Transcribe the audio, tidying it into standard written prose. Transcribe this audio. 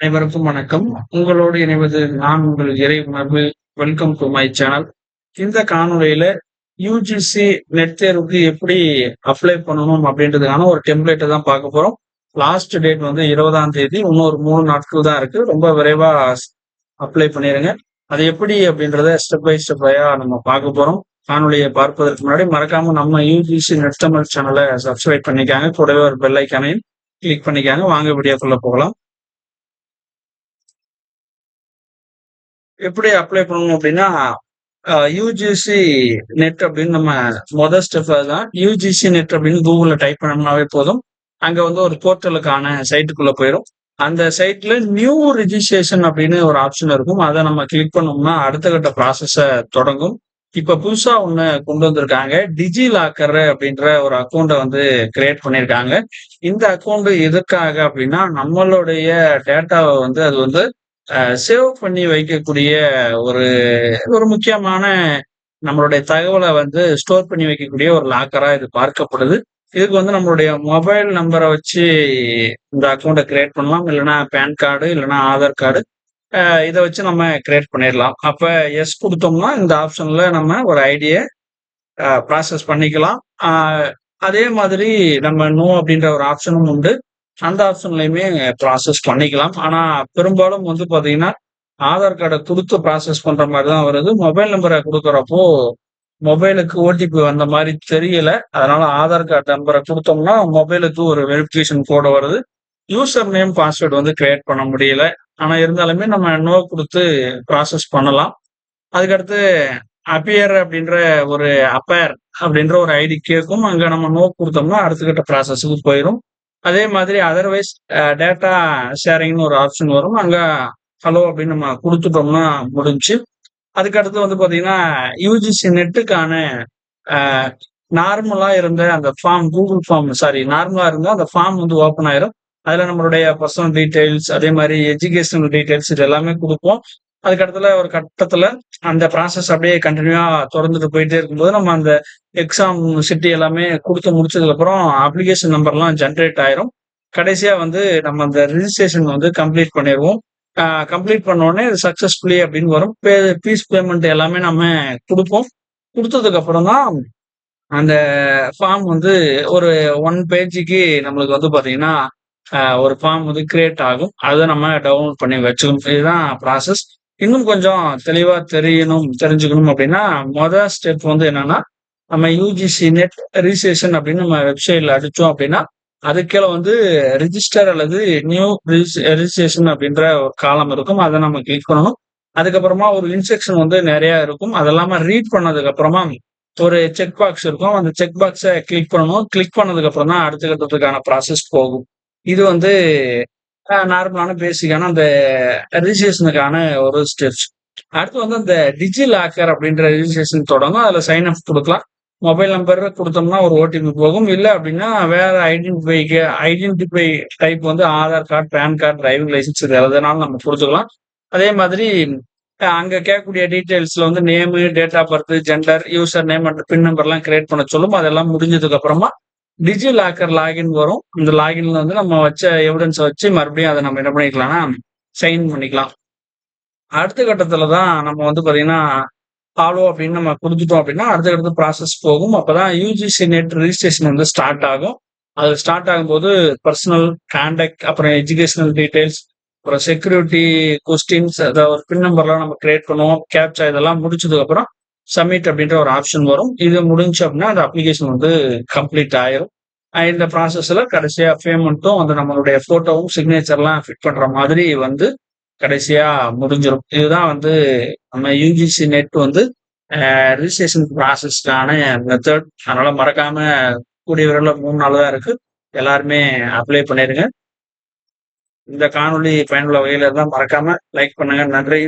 அனைவருக்கும் வணக்கம். உங்களோடு இணைவது நான் உங்கள் இறை உணர்வு. Welcome to my channel. இந்த காணொளியில யுஜிசி நெட் தேர்வுக்கு எப்படி அப்ளை பண்ணணும் அப்படின்றதுக்கான ஒரு டெம்ப்ளேட்டை தான் பார்க்க போறோம். லாஸ்ட் டேட் வந்து 20ஆம் தேதி. இன்னும் ஒரு 3 நாட்கள் தான் இருக்கு. ரொம்ப விரைவா அப்ளை பண்ணிருங்க. அது எப்படி அப்படின்றத ஸ்டெப் பை ஸ்டெப்பா நம்ம பார்க்க போறோம். காணொளியை பார்ப்பதற்கு முன்னாடி மறக்காம நம்ம யுஜிசி நெட் தமிழ் சேனலை சப்ஸ்கிரைப் பண்ணிக்காங்க. கூடவே ஒரு பெல் ஐக்கானையும் கிளிக் பண்ணிக்காங்க. வாங்க வீடியோக்குள்ள போகலாம். எப்படி அப்ளை பண்ணணும் அப்படின்னா, யுஜிசி நெட் அப்படின்னு நம்ம மொதல் ஸ்டெப் அதுதான். யுஜிசி நெட் அப்படின்னு கூகுள்ல டைப் பண்ணோம்னாவே போதும். அங்க வந்து ஒரு போர்ட்டலுக்கான சைட்டுக்குள்ள போயிரும். அந்த சைட்ல நியூ ரிஜிஸ்ட்ரேஷன் அப்படின்னு ஒரு ஆப்ஷன் இருக்கும். அதை நம்ம கிளிக் பண்ணோம்னா அடுத்த கட்ட ப்ராசஸ தொடங்கும். இப்ப புதுசா ஒண்ணு கொண்டு வந்திருக்காங்க. டிஜி லாக்கர் அப்படின்ற ஒரு அக்கௌண்ட்டை வந்து கிரியேட் பண்ணியிருக்காங்க. இந்த அக்கௌண்ட் எதுக்காக அப்படின்னா, நம்மளுடைய டேட்டாவை வந்து அது வந்து சேவ் பண்ணி வைக்கக்கூடிய ஒரு ஒரு முக்கியமான நம்மளுடைய தகவலை வந்து ஸ்டோர் பண்ணி வைக்கக்கூடிய ஒரு லாக்கரா இது பார்க்கப்படுது. இதுக்கு வந்து நம்மளுடைய மொபைல் நம்பரை வச்சு இந்த அக்கௌண்ட்டை கிரியேட் பண்ணலாம். இல்லைன்னா பேன் கார்டு, இல்லைன்னா ஆதார் கார்டு இதை வச்சு நம்ம கிரியேட் பண்ணிடலாம். அப்ப எஸ் கொடுத்தோம்னா இந்த ஆப்ஷன்ல நம்ம ஒரு ஐடியை ப்ராசஸ் பண்ணிக்கலாம். அதே மாதிரி நம்ம நோ அப்படின்ற ஒரு ஆப்ஷனும் உண்டு. அந்த ஆப்ஷன்லயுமே ப்ராசஸ் பண்ணிக்கலாம். ஆனா பெரும்பாலும் வந்து பாத்தீங்கன்னா, ஆதார் கார்டை குடுத்து ப்ராசஸ் பண்ற மாரி தான் வருது. மொபைல் நம்பர குடுக்குறப்போ, மொபைலுக்கு ஓடிபி வந்த மாரி தெரியல. அதனால ஆதார் கார்டு நம்பர குடுத்தோம்னா, மொபைலுக்கு ஒரு வெரிஃபிகேஷன் கோடு வருது. யூசர் நேம், பாஸ்வேர்ட் வந்து கிரியேட் பண்ண முடியல. ஆனா இருந்தாலுமே நம்ம நோ குடுத்து ப்ராசஸ் பண்ணலாம். அதுக்கடுத்து அப்பியர் அப்படின்ற ஒரு அப்பேர் அப்படின்ற ஒரு ஐடி கேட்கும். அங்க நம்ம நோ குடுத்தோம்னா அடுத்த கட்ட ப்ராசஸ்க்கு போயிரும். அதே மாதிரி அதர்வைஸ் டேட்டா ஷேரிங்னு ஒரு ஆப்ஷன் வரும். அங்க ஹலோ அப்படின்னு நம்ம குடுத்துட்டோம்னா முடிஞ்சுச்சு. அதுக்கு அடுத்து வந்து பாத்தீங்கன்னா, யுஜிசி நெட்டுக்கான அ நார்மலா இருந்த அந்த ஃபார்ம் கூகுள் ஃபார்ம் நார்மலா இருந்தா அந்த ஃபார்ம் வந்து ஓப்பன் ஆயிரும். அதுல நம்மளுடைய பர்சனல் டீட்டெயில்ஸ், அதே மாரி எஜுகேஷனல் டீட்டெயில்ஸ் இது எல்லாமே குடுப்போம். அதுக்கு அடுத்துல ஒரு கட்டத்துல அந்த ப்ராசஸ் அப்படியே கன்டினியூவா தொடர்ந்துட்டு போயிட்டே இருக்கும்போது, நம்ம அந்த எக்ஸாம் சிட்டி எல்லாமே குடுத்து முடிச்சதுக்கப்புறம் அப்ளிகேஷன் நம்பர்லாம் ஜெனரேட் ஆயிரும். கடைசியா வந்து நம்ம அந்த ரிஜிஸ்ட்ரேஷன் வந்து கம்ப்ளீட் பண்ணிருவோம். கம்ப்ளீட் பண்ண உடனே சக்சஸ்ஃபுல்லி அப்படின்னு வரும். ஃபீஸ் பேமெண்ட் எல்லாமே நம்ம குடுப்போம். குடுத்ததுக்கு அப்புறம் தான் அந்த ஃபார்ம் வந்து ஒரு 1 பேஜுக்கு நம்மளுக்கு வந்து பாத்தீங்கன்னா, ஒரு ஃபார்ம் வந்து கிரியேட் ஆகும். அத நம்ம டவுன்லோட் பண்ணி வச்சுக்கணும். இதுதான் ப்ராசஸ். இன்னும் கொஞ்சம் தெளிவா தெரிஞ்சுக்கணும் அப்படின்னா, ஸ்டெப் வந்து என்னன்னா, நம்ம யுஜிசி நெட் ரிஜிஸ்ட்ரேஷன் அப்படின்னு நம்ம வெப்சைட்ல அடிச்சோம் அப்படின்னா, அதுக்கு கீழ வந்து ரிஜிஸ்டர் அல்லது நியூ ரிஜிஸ்ட்ரேஷன் அப்படின்ற ஒரு காலம் இருக்கும். அத நம்ம கிளிக் பண்ணணும். அதுக்கப்புறமா ஒரு இன்ஸ்ட்ரக்ஷன் வந்து நெறைய இருக்கும். அதெல்லாம ரீட் பண்ணதுக்கு அப்புறமா ஒரு செக் பாக்ஸ் இருக்கும். அந்த செக் பாக்ஸ கிளிக் பண்ணணும். கிளிக் பண்ணதுக்கு அப்புறம் தான் அடுத்த கட்டத்துக்கான ப்ராசஸ் போகும். இது வந்து நார்மலான பேசிக்கான அந்த ரிஜிஸ்ட்ரேஷனுக்கான ஒரு ஸ்டெப்ஸ். அடுத்து வந்து அந்த டிஜி லாக்கர் அப்படின்ற ரிஜிஸ்ட்ரேஷன் தொடங்கும். அதுல சைன் அப் குடுக்கலாம். மொபைல் நம்பர் குடுத்தோம்னா ஒரு ஓடிபி போகும். இல்ல அப்படின்னா வேற ஐடென்டிஃபை டைப் வந்து Aadhaar card, PAN card, driving licence இது எதுனாலும் நம்ம குடுத்துக்கலாம். அதே மாதிரி அங்க கேட்கக்கூடிய டீட்டெயில்ஸ்ல வந்து name, date of birth, gender, user name and pin நம்பர்லாம் கிரியேட் பண்ண சொல்லும். அதெல்லாம் முடிஞ்சதுக்கு அப்புறமா டிஜி லாக்கர் லாகின் வரும். அந்த லாகின்ல வந்து நம்ம வச்ச எவிடன்ஸ வச்சு மறுபடியும் அத நம்ம என்ன பண்ணிக்கலாம்னா, சைன் பண்ணிக்கலாம். அடுத்த கட்டத்துல தான் நம்ம வந்து பாத்தீங்கன்னா, ஃபாலோ அப்படின்னு நம்ம குடுத்துட்டோம் அப்படின்னா, அடுத்த கட்டத்து ப்ராசஸ் போகும். அப்பதான் யுஜிசி நெட் ரிஜிஸ்ட்ரேஷன் வந்து ஸ்டார்ட் ஆகும். அது ஸ்டார்ட் ஆகும்போது பர்சனல், கான்டாக்ட், அப்புறம் எஜுகேஷனல் டீட்டெயில்ஸ், அப்புறம் செக்யூரிட்டி கொஸ்டின்ஸ், அத ஒரு பின் நம்பர்லாம் நம்ம கிரியேட் பண்ணுவோம். கேப்ச்சா இதெல்லாம் முடிச்சதுக்கு அப்புறம் சப்மிட் அப்படின்ற ஒரு ஆப்ஷன் வரும். இது முடிஞ்சுச்சு அப்படின்னா, அந்த அப்ளிகேஷன் வந்து கம்ப்ளீட் ஆயிரும். இந்த ப்ராசஸ்ல கடைசியா பேமெண்ட்டும் வந்து நம்மளுடைய ஃபோட்டோவும், சிக்னேச்சர்லாம் ஃபிட் பண்ற மாதிரி வந்து கடைசியா முடிஞ்சிரும். இதுதான் வந்து நம்ம யுஜிசி நெட் வந்து ரிஜிஸ்ட்ரேஷன் ப்ராசஸ்க்கான மெத்தட். அதனால மறக்காம கூடிய விரைவில 3 நாள் தான் இருக்கு. எல்லாருமே அப்ளை பண்ணிருங்க. இந்த காணொளி பயனுள்ள வகையில இருந்தா மறக்காம லைக் பண்ணுங்க. நன்றி.